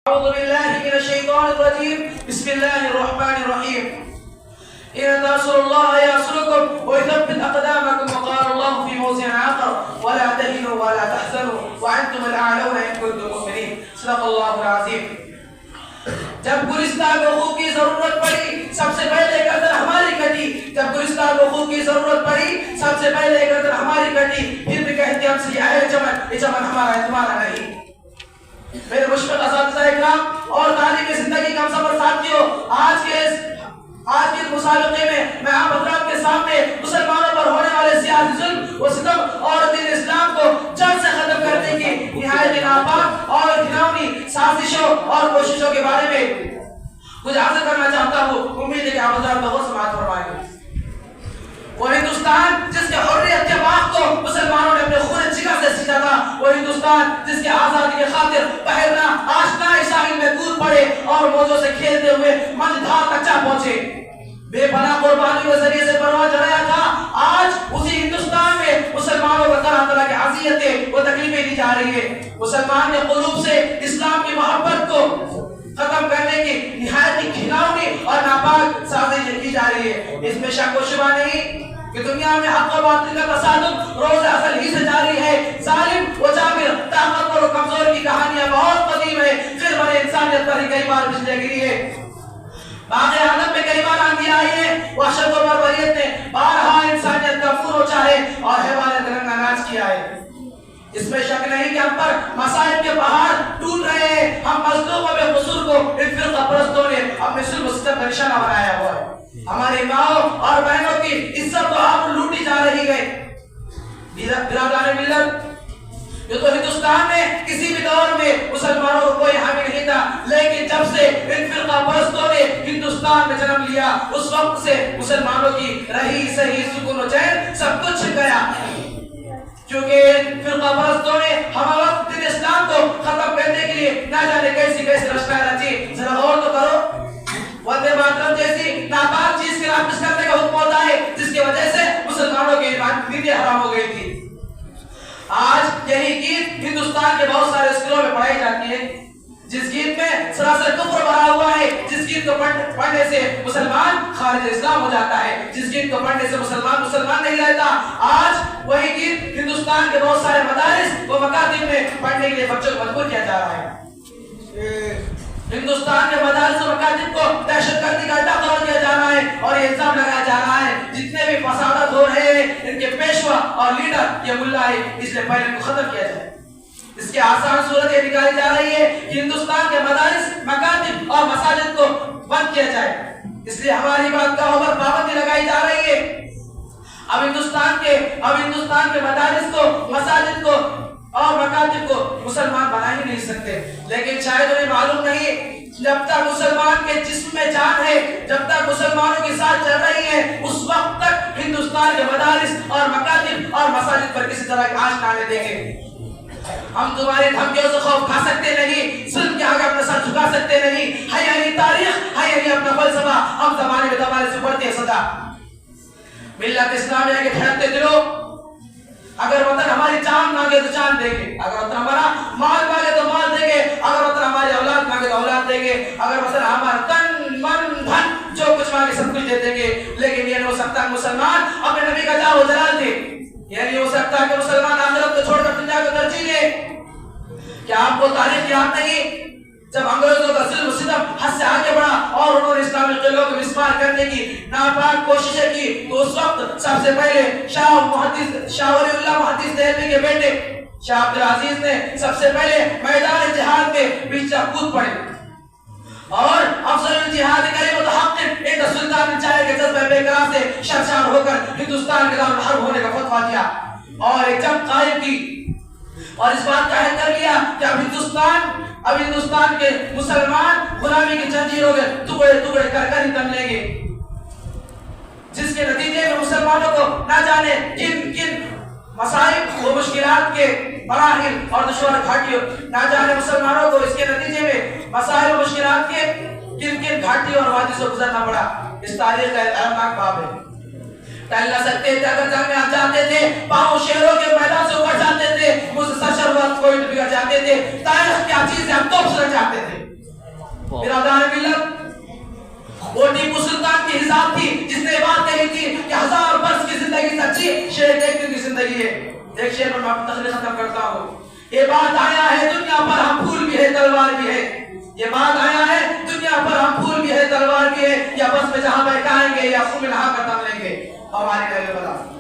أعوذ بالله من الشيطان الرجيم بسم الله الرحمن الرحيم إن تنصروا الله ينصركم ويثبت أقدامكم وقال الله في موضع آخر ولا تهنوا ولا تحزنوا وأنتم الأعلون إن كنتم مؤمنين صدق الله العظيم. جب گلستان کو خوب کی ضرورت پڑی سب سے پہلے گردن ہماری کٹی. جب گلستان کو خوب کی ضرورت پڑی سب سے پہلے گردن ہماری کٹی. پھر بھی کہتے ہم سے یہ چمن، یہ چمن ہمارا ہے تمہارا نہیں. میرے مشفق اساتذہ اکرام اور تعلیم زندگی کا سفر ساتھیوں، آج کے مسابقے میں آپ حضرات کے سامنے مسلمانوں پر ہونے والے سیاسی ظلم و ستم اور دین اسلام کو جڑ سے ختم کرنے کی نہایت ناپاک اور گھناؤنی سازشوں اور کوششوں کے بارے میں کچھ عرض کرنا چاہتا ہوں. امید ہے کہ آپ حضرات بہت سماعت فرمائیں گے. وہ ہندوستان جس کے حریت کے باغ کو مسلمانوں نے اپنے خون جگر سے سینچا تھا، وہ ہندوستان جس کے آزادی کے خاطر پہلنا آشنائے ساحل میں کود پڑے اور موجوں سے کھیلتے ہوئے منجھدار تک جا پہنچے. بے پناہ قربانیوں کے ذریعے سے پرواز چڑھایا تھا. آج اسی ہندوستان میں مسلمانوں کو طرح طرح کی اذیتیں و تکلیفیں دی جا رہی ہیں. مسلمان کے قلوب سے اسلام کی محبت کو ختم کرنے کی نہایت گھناؤنی اور ناپاک سازش کی جا رہی ہے. اس میں شک و شبہ نہیں کہ دنیا میں حق و باطل کا تصادم روز ازل ہی سے جاری ہے. ظالم و جابر، طاقتور و کمزور کی کہانیاں بہت قدیم ہے. پھر بڑے انسانیت پر ہی کئی بار بجلے گری ہے. باغ عالم میں کئی بار آندھی آئی ہے. وحشت و بربریت نے بارہا انسانیت کا پھول اچھا ہے اور حیوانات رنگ ناز کیا ہے. اس میں شک نہیں کہ ہم پر مصائب کے پہاڑ ٹوٹ رہے ہیں. ہم مظلوم و بے قصور کو ان فرقہ پرستوں نے اپنے ظلم و ستم کا نشانہ بنایا ہوا ہے. ہماری ماؤں اور بہنوں کی عزت و آبرو لوٹی جا رہی ہے. برادران ملت، جو تو ہندوستان میں کسی بھی دور میں مسلمانوں کو کوئی حامی نہیں تھا، لیکن جب سے ان فرقہ پرستوں نے ہندوستان میں جنم لیا اس وقت سے مسلمانوں کی رہی سہی سکون و چین سب کچھ چھن گیا. کیونکہ فرقہ پرستوں نے ہم وقت دین اسلام کو ختم کرنے کے لیے نہ جانے کیسی رچنا رچی. ذرا غور تو کرو. وندے ماترم جیسی ناپاک چیز کی نافذ کرنے کا حکم ہوتا ہے جس کی وجہ سے مسلمانوں کی نیندیں حرام ہو گئی تھی. آج یہی گیت ہندوستان کے بہت سارے اسکولوں میں پڑھائی جاتی ہے، جس گیت میں سراسر کفر بھرا ہوا ہے، جس گیت کو پڑھنے سے مسلمان خارج اسلام ہو جاتا ہے، جس گیت کو پڑھنے سے مسلمان نہیں رہتا. آج وہی گیت ہندوستان کے بہت سارے مدارس و مکاتب میں پڑھنے کے لیے بچوں کو مجبور کیا جا رہا ہے. ہندوستان کے مدارس و مکاتب کو دہشت گردی کا اڈا قرار دیا جا رہا ہے اور یہ الزام لگایا جا رہا ہے جتنے بھی فسادات ہو رہے ہیں ان کے پیشوا اور لیڈر یہ ملا ہے، اس لیے پہلے کو ختم کیا جائے. اس کی آسان صورت یہ نکالی جا رہی ہے کہ ہندوستان کے مدارس، مکاتب اور مساجد کو بند کیا جائے. اس لیے ہماری باتگاہوں پر پابندی لگائی جا رہی ہے. اب ہندوستان کے مدارس کو، مساجد کو اور مکاتب کو مسلمان بنا ہی نہیں سکتے. لیکن شاید انہیں معلوم نہیں، جب تک مسلمان کے جسم میں جان ہے، جب تک مسلمانوں کی ساتھ چل رہی ہے، اس وقت تک ہندوستان کے مدارس اور مکاتب اور مساجد پر کسی طرح کی آنچ نہ آنے دیں گے. ہم تمہاری دھمکیوں سے خوف کھا سکتے نہیں، ظلم کے آگے اپنا سر جھکا سکتے نہیں. ہے یعنی تاریخ، ہے یعنی اپنا فلسفہ، ہم زمانے میں زمانے سے بڑھتے ہیں سدا. ملت اسلامیہ کے ٹھہرتے دلوں، اگر وطن ہماری جان مانگے تو جان دیں گے، اگر وطن ہمارا مال مانگے تو مال دیں گے، اگر وطن ہماری اولاد مانگے تو اولاد دیں گے، اگر وطن ہمارا تن من دھن جو کچھ مانگے سب کچھ دے دیں گے. لیکن یہ نہیں ہو سکتا مسلمان اپنے نبی کا جاہ و جلال دے. یہ نہیں ہو سکتا کہ مسلمان آخرت کو چھوڑ کر دنیا کو ترجیح دے. کیا آپ کو تاریخ یاد نہیں جب انگریزوں کا ظلم و ستم حد سے آگے بڑھا اور انہوں نے اسلامی قلعوں کو مسمار کرنے کی ناپاک کوششیں کی تو اس وقت سب سے پہلے شاہ ولی اللہ محدث دہلوی کے بیٹے شاہ عبدالعزیز نے سب سے پہلے میدان جہاد میں پیچھے کود پڑے اور افضل الجہاد کریم متحقق عند سلطان چائے کے جذبہ بے قرار سے شرشار ہو کر ہندوستان کے دار الحرب ہونے کا فتویٰ دیا اور ایک جنگ قائم کی اور اس بات کا عہد کر لیا کہ اب ہندوستان کے مسلمان غلامی کی زنجیروں کے ٹکڑے ٹکڑے کر کر ہی تن لیں گے، جس کے نتیجے میں مسلمانوں کو نہ جانے کن مسائب و مشکلات کے مراحل اور دشوار گھاٹیوں، نہ جانے مسلمانوں کو اس کے نتیجے میں مسائل و مشکلات کے کن گھاٹیوں اور وادیوں سے گزرنا پڑا. اس تاریخ کا المناک باب ہے. ٹہل نہ سکتے تھے، اگر جنگ میں آ جاتے تھے، پاؤں شیروں کے میدان سے اوپر جاتے تھے، مجھ سے سرشر وقت کوئی بگڑ جاتے تھے. تاریخ کیا چیز ہے ہم تو سمجھ جاتے تھے. برادران ملت، وہ ٹیپو سلطان کی حساب تھی جس نے بات کہی تھی کہ 1000 برس کی زندگی سچی، شیر ایک دن کی زندگی ہے۔ ایک شیر پر میں اپنی تقریر ختم کرتا ہوں۔ یہ بات آیا ہے دنیا پر ہم پھول بھی ہے تلوار بھی ہے، یہ بات آیا ہے دنیا پر ہم پھول بھی ہے تلوار بھی ہے، یا بس میں جہاں بہکائیں گے یا خوب نہا کر تم لیں گے۔ اور ہماری